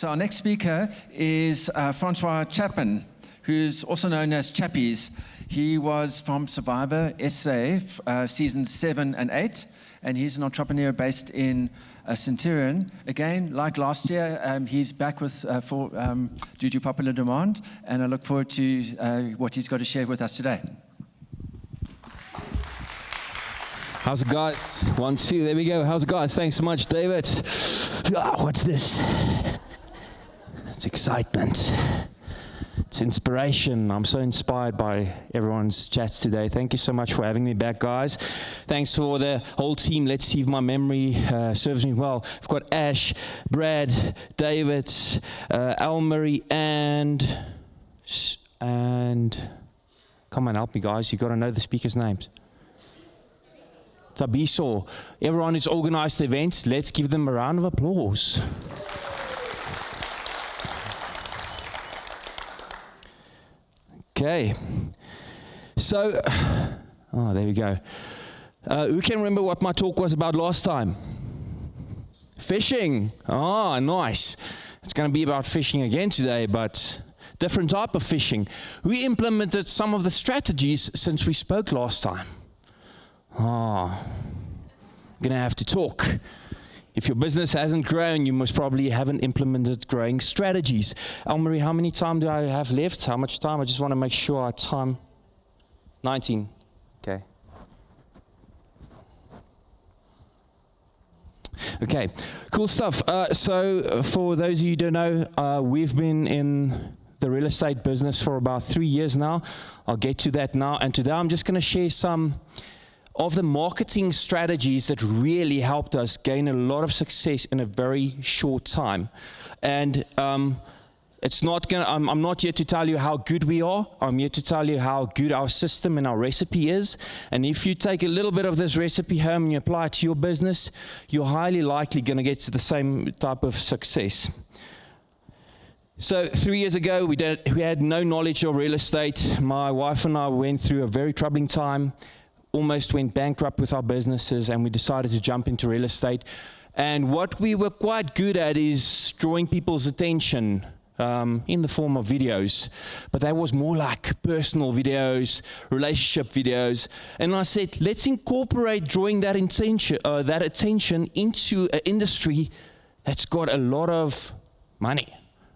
So our next speaker is Francois Chapman, who's also known as Chappies. He was from Survivor SA, seasons 7 and 8, and he's an entrepreneur based in Centurion. Again, like last year, he's back with due to popular demand, and I look forward to what he's got to share with us today. How's it, guys? 1, 2, there we go. How's it, guys? Thanks so much, David. What's this? It's excitement. It's inspiration. I'm so inspired by everyone's chats today. Thank you so much for having me back, guys. Thanks for the whole team. Let's see if my memory serves me well. I've got Ash, Brad, David, Elmarie, and come on, help me, guys. You got to know the speakers' names. Tabiso. Everyone who's organized the events, let's give them a round of applause. Okay, so, there we go. Who can remember what my talk was about last time? Fishing. Oh, nice. It's going to be about fishing again today, but different type of fishing. We implemented some of the strategies since we spoke last time. I'm going to have to talk. If your business hasn't grown, you most probably haven't implemented growing strategies. Elmarie, how many time do I have left? How much time? I just want to make sure I time. 19. Okay. Okay, cool stuff. So for those of you who don't know, we've been in the real estate business for about 3 years now. I'll get to that now. And today I'm just going to share some of the marketing strategies that really helped us gain a lot of success in a very short time. And it's not gonna, I'm not here to tell you how good we are. I'm here to tell you how good our system and our recipe is. And if you take a little bit of this recipe home and you apply it to your business, you're highly likely going to get to the same type of success. So 3 years ago, we had no knowledge of real estate. My wife and I went through a very troubling time. Almost went bankrupt with our businesses, and we decided to jump into real estate. And what we were quite good at is drawing people's attention in the form of videos. But that was more like personal videos, relationship videos. And I said, let's incorporate drawing that attention into an industry that's got a lot of money.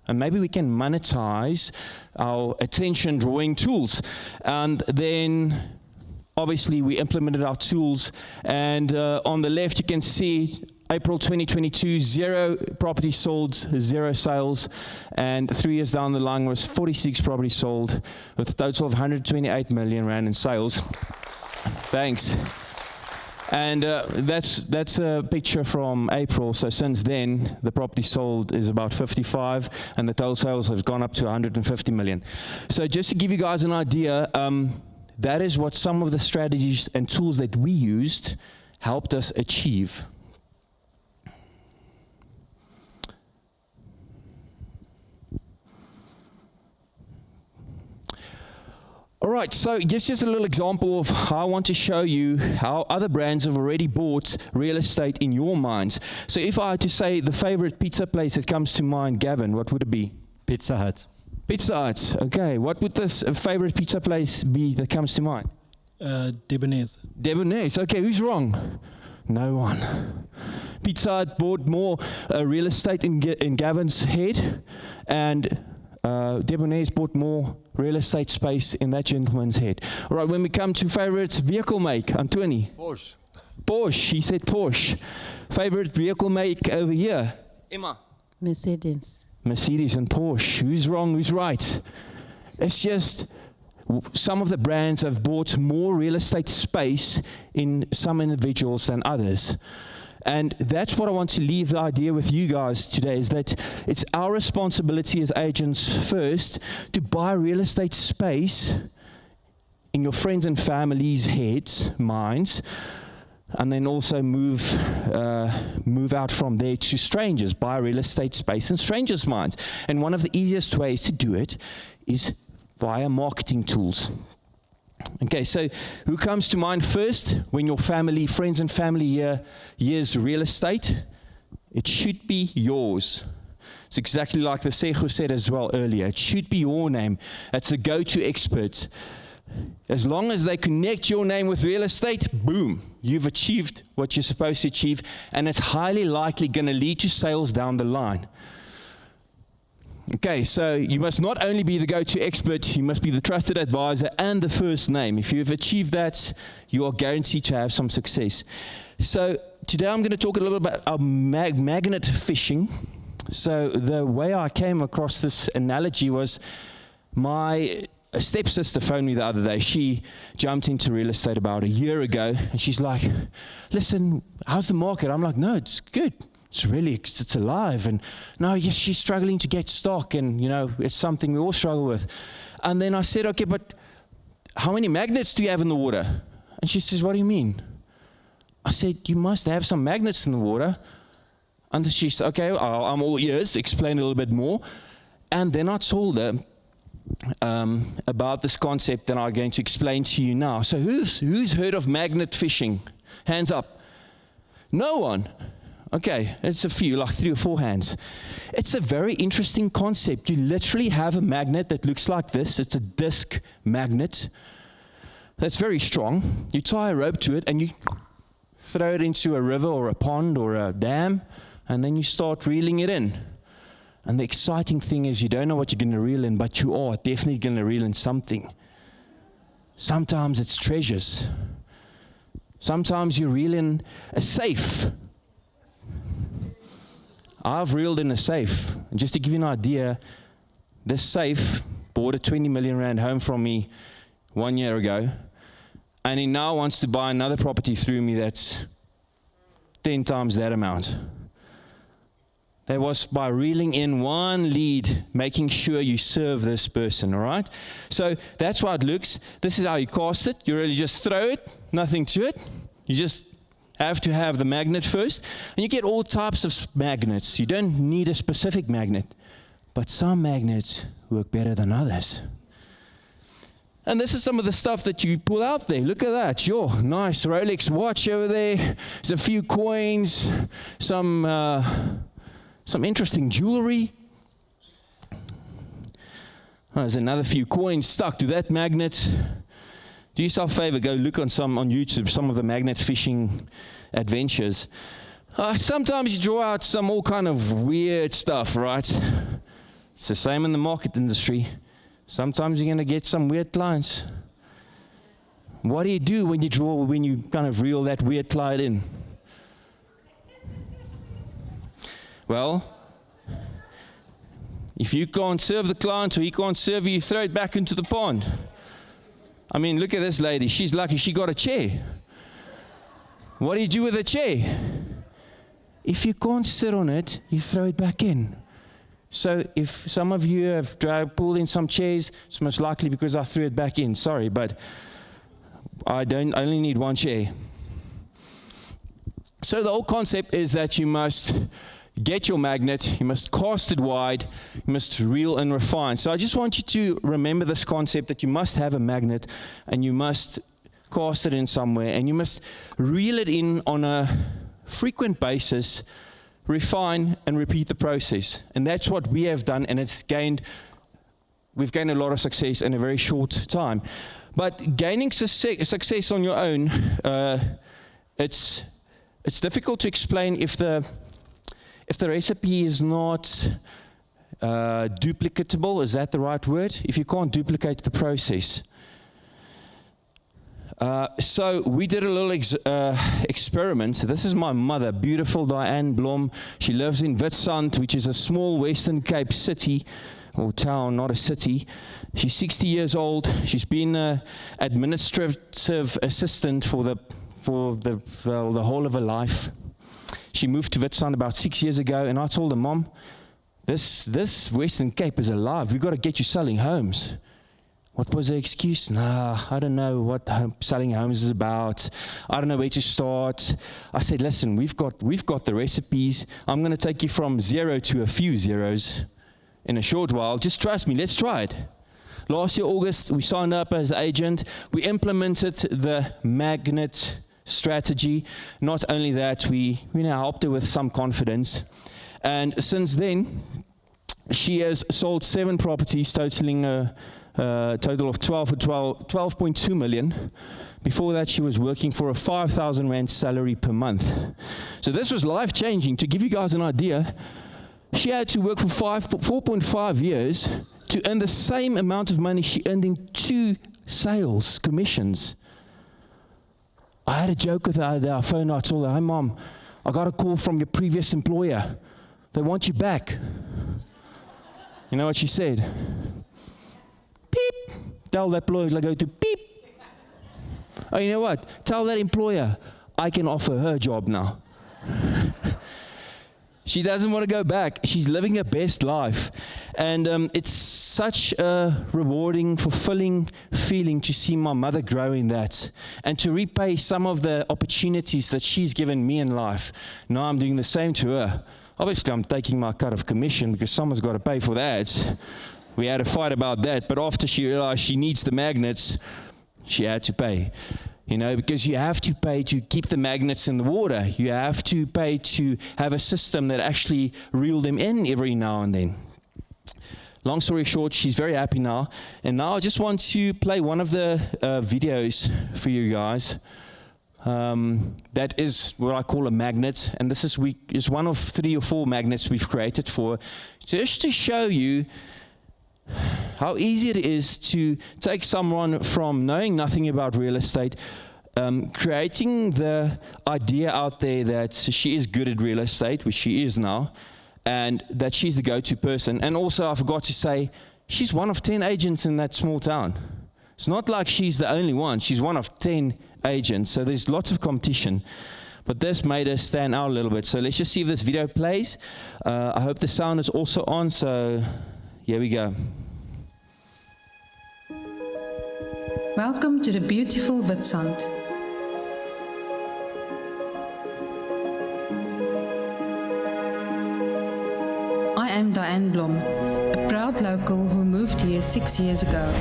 And maybe we can monetize our attention drawing tools. And then obviously, we implemented our tools, and on the left, you can see April 2022, 0 properties sold, 0 sales, and 3 years down the line was 46 properties sold with a total of 128 million rand in sales. Thanks. And that's a picture from April. So since then, the property sold is about 55, and the total sales has gone up to 150 million. So just to give you guys an idea, that is what some of the strategies and tools that we used helped us achieve. All right, so just a little example of how I want to show you how other brands have already bought real estate in your minds. So if I had to say the favorite pizza place that comes to mind, Gavin, what would it be? Pizza Hut. Pizza Hut, okay. What would this favorite pizza place be that comes to mind? Debonairs. Debonairs, okay, who's wrong? No one. Pizza Hut bought more real estate in Gavin's head, and Debonairs bought more real estate space in that gentleman's head. All right, when we come to favorite vehicle make, Antoni? Porsche. Porsche, he said Porsche. Favorite vehicle make over here? Emma? Mercedes. Mercedes and Porsche. Who's wrong, who's right? It's just some of the brands have bought more real estate space in some individuals than others. And that's what I want to leave the idea with you guys today, is that it's our responsibility as agents first to buy real estate space in your friends and family's heads, minds, and then also move out from there to strangers, buy real estate space in strangers' minds. And one of the easiest ways to do it is via marketing tools. Okay, so who comes to mind first when your family, friends and family hears real estate? It should be yours. It's exactly like the Sejo said as well earlier. It should be your name. It's a go-to expert. As long as they connect your name with real estate, boom, you've achieved what you're supposed to achieve, and it's highly likely going to lead to sales down the line. Okay, so you must not only be the go-to expert, you must be the trusted advisor and the first name. If you've achieved that, you are guaranteed to have some success. So today I'm going to talk a little bit about magnet fishing. So the way I came across this analogy was my stepsister phoned me the other day. She jumped into real estate about a year ago, and she's like, listen, how's the market? I'm like, no, it's good. It's alive. And no, yes, she's struggling to get stock, and it's something we all struggle with. And then I said, okay, but how many magnets do you have in the water? And she says, what do you mean? I said, you must have some magnets in the water. And she said, okay, I'm all ears, explain a little bit more. And then I told her about this concept that I'm going to explain to you now. So who's heard of magnet fishing? Hands up. No one. Okay, it's a few, like 3 or 4 hands. It's a very interesting concept. You literally have a magnet that looks like this. It's a disc magnet that's very strong. You tie a rope to it and you throw it into a river or a pond or a dam, and then you start reeling it in. And the exciting thing is you don't know what you're going to reel in, but you are definitely going to reel in something. Sometimes it's treasures. Sometimes you reel in a safe. I've reeled in a safe. And just to give you an idea, this safe bought a 20 million rand home from me 1 year ago, and he now wants to buy another property through me that's 10 times that amount. That was by reeling in one lead, making sure you serve this person, all right? So that's how it looks. This is how you cast it. You really just throw it, nothing to it. You just have to have the magnet first. And you get all types of magnets. You don't need a specific magnet. But some magnets work better than others. And this is some of the stuff that you pull out there. Look at that. Your nice Rolex watch over there. There's a few coins, some interesting jewelry. There's another few coins stuck to that magnet. Do yourself a favor, go look on YouTube, some of the magnet fishing adventures. Sometimes you draw out some all kind of weird stuff, right? It's the same in the market industry. Sometimes you're going to get some weird clients. What do you do when you kind of reel that weird client in? Well, if you can't serve the client or he can't serve you throw it back into the pond. I mean, look at this lady. She's lucky she got a chair. What do you do with a chair? If you can't sit on it, you throw it back in. So if some of you have pulled in some chairs, it's most likely because I threw it back in. Sorry, but I only need one chair. So the whole concept is that you must get your magnet, you must cast it wide, you must reel and refine. So I just want you to remember this concept that you must have a magnet and you must cast it in somewhere and you must reel it in on a frequent basis, refine and repeat the process. And that's what we have done, and we've gained a lot of success in a very short time. But gaining success on your own, it's difficult to explain if the recipe is not duplicatable. Is that the right word? If you can't duplicate the process. So we did a little experiment. This is my mother, beautiful Diane Blom. She lives in Witstrand, which is a small Western Cape city, or town, not a city. She's 60 years old. She's been an administrative assistant for the whole of her life. She moved to Witstrand about 6 years ago, and I told her, Mom, this Western Cape is alive. We've got to get you selling homes. What was the excuse? I don't know what selling homes is about. I don't know where to start. I said, listen, we've got the recipes. I'm going to take you from 0 to a few zeros in a short while. Just trust me. Let's try it. Last year, August, we signed up as agent. We implemented the magnet strategy. Not only that, we now helped her with some confidence. And since then, she has sold 7 properties, totaling a total of 12.2 million. Before that, she was working for a 5,000 rand salary per month. So this was life-changing. To give you guys an idea, she had to work for 4.5 years to earn the same amount of money she earned in 2 sales commissions. I had a joke with her there. I phoned her, I told her, "Hey Mom, I got a call from your previous employer. They want you back." You know what she said? Beep. Tell that employer to go to beep. Oh, you know what? Tell that employer I can offer her a job now. She doesn't want to go back. She's living her best life. And it's such a rewarding, fulfilling feeling to see my mother grow in that and to repay some of the opportunities that she's given me in life. Now I'm doing the same to her. Obviously, I'm taking my cut of commission because someone's got to pay for that. We had a fight about that, but after she realized she needs the magnets, she had to pay. You know, because you have to pay to keep the magnets in the water. You have to pay to have a system that actually reel them in every now and then. Long story short, she's very happy now. And now I just want to play one of the videos for you guys. That is what I call a magnet. And this is one of 3 or 4 magnets we've created for, just to show you how easy it is to take someone from knowing nothing about real estate, creating the idea out there that she is good at real estate, which she is now, and that she's the go-to person. And also, I forgot to say, she's one of 10 agents in that small town. It's not like she's the only one. She's one of 10 agents, so there's lots of competition. But this made us stand out a little bit. So let's just see if this video plays. I hope the sound is also on, so here we go. Welcome to the beautiful Witstrand. I am Diane Blom, a proud local who moved here 6 years ago.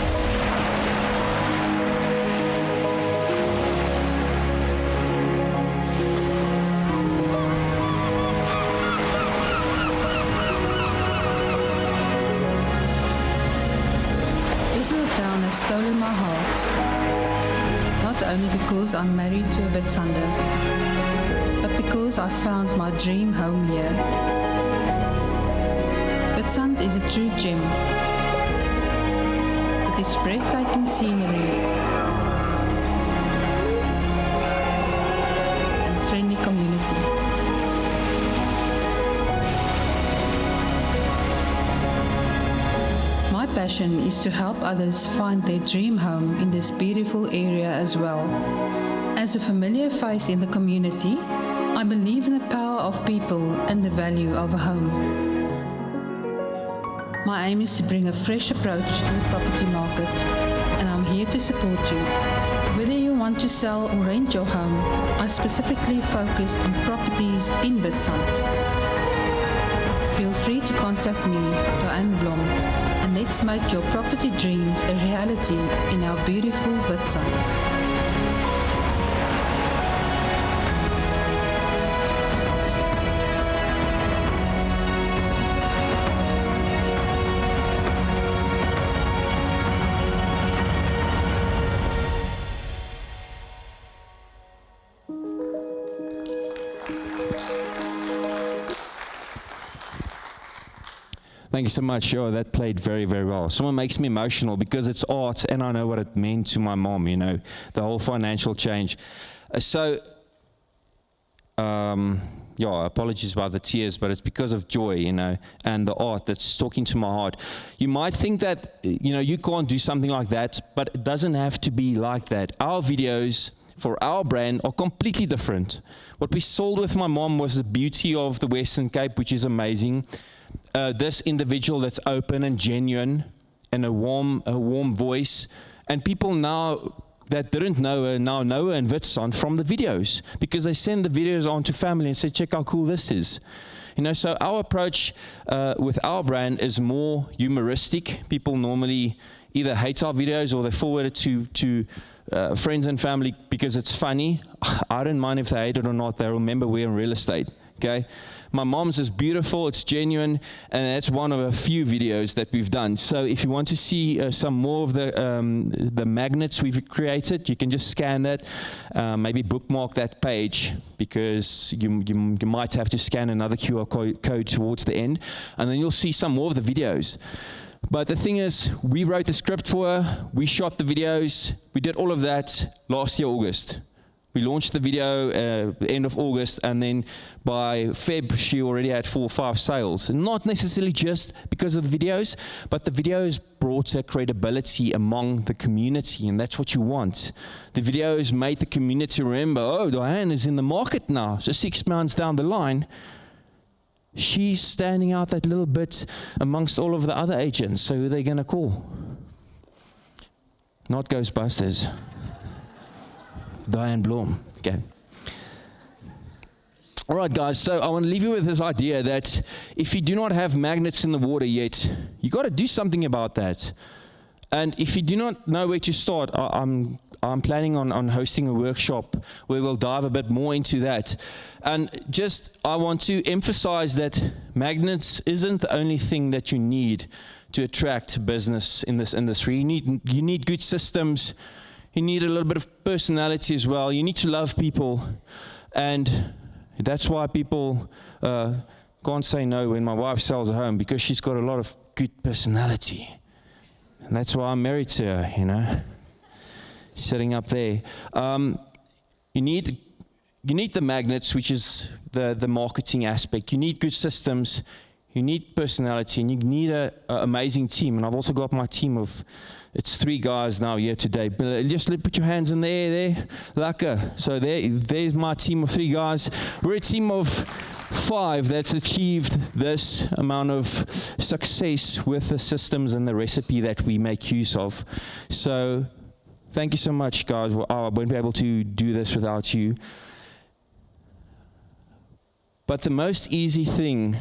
This little town has stolen my heart, not only because I'm married to a Witstrander, but because I found my dream home here. Witstrand is a true gem, with its breathtaking scenery and friendly community. My passion is to help others find their dream home in this beautiful area as well. As a familiar face in the community, I believe in the power of people and the value of a home. My aim is to bring a fresh approach to the property market, and I'm here to support you. Whether you want to sell or rent your home, I specifically focus on properties in Witstrand. Feel free to contact me, Diane Blom, and let's make your property dreams a reality in our beautiful Witstrand. Thank you so much. Sure, that played very, very well. Someone makes me emotional because it's art, and I know what it meant to my mom, you know, the whole financial change. Yeah, apologies about the tears, but it's because of joy, you know, and the art that's talking to my heart. You might think that, you know, you can't do something like that, but it doesn't have to be like that. Our videos for our brand are completely different. What we sold with my mom was the beauty of the Western Cape, which is amazing. This individual that's open and genuine and a warm voice, and people now that didn't know her now know her in Witstrand from the videos, because they send the videos on to family and say, check how cool this is. You know, so our approach with our brand is more humoristic. People normally either hate our videos or they forward it to friends and family because it's funny. I don't mind if they hate it or not. They remember we're in real estate. okay? My mom's is beautiful, it's genuine, and that's one of a few videos that we've done. So if you want to see some more of the magnets we've created, you can just scan that, maybe bookmark that page, because you might have to scan another QR code towards the end, and then you'll see some more of the videos. But the thing is, we wrote the script for her, we shot the videos, we did all of that last year, August. We launched the video end of August, and then by Feb, she already had 4 or 5 sales. Not necessarily just because of the videos, but the videos brought her credibility among the community, and that's what you want. The videos made the community remember, oh, Diane is in the market now, so 6 months down the line, she's standing out that little bit amongst all of the other agents. So who are they going to call? Not Ghostbusters. Diane Blom. Okay. All right, guys, so I want to leave you with this idea that if you do not have magnets in the water yet, you got to do something about that. And if you do not know where to start, I'm planning on hosting a workshop where we'll dive a bit more into that. And just, I want to emphasize that magnets isn't the only thing that you need to attract business in this industry. You need good systems. You need a little bit of personality as well. You need to love people. And that's why people can't say no when my wife sells a home, because she's got a lot of good personality. And that's why I'm married to her, you know. Sitting up there. You need the magnets, which is the marketing aspect. You need good systems. You need personality, and you need an amazing team. And I've also got my team of, it's 3 guys now here today. But just put your hands in the air there. Lekker. So there's my team of 3 guys. We're a team of 5 that's achieved this amount of success with the systems and the recipe that we make use of. So thank you so much, guys. I won't be able to do this without you. But the most easy thing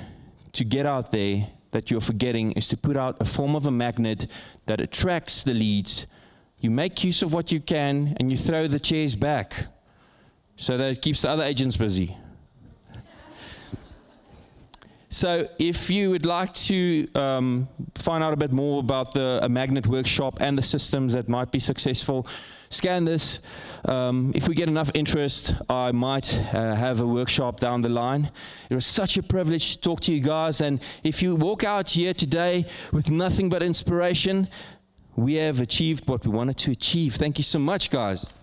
to get out there that you're forgetting is to put out a form of a magnet that attracts the leads. You make use of what you can, and you throw the chairs back so that it keeps the other agents busy. So if you would like to find out a bit more about a magnet workshop and the systems that might be successful, scan this. If we get enough interest, I might have a workshop down the line. It was such a privilege to talk to you guys. And if you walk out here today with nothing but inspiration, we have achieved what we wanted to achieve. Thank you so much, guys.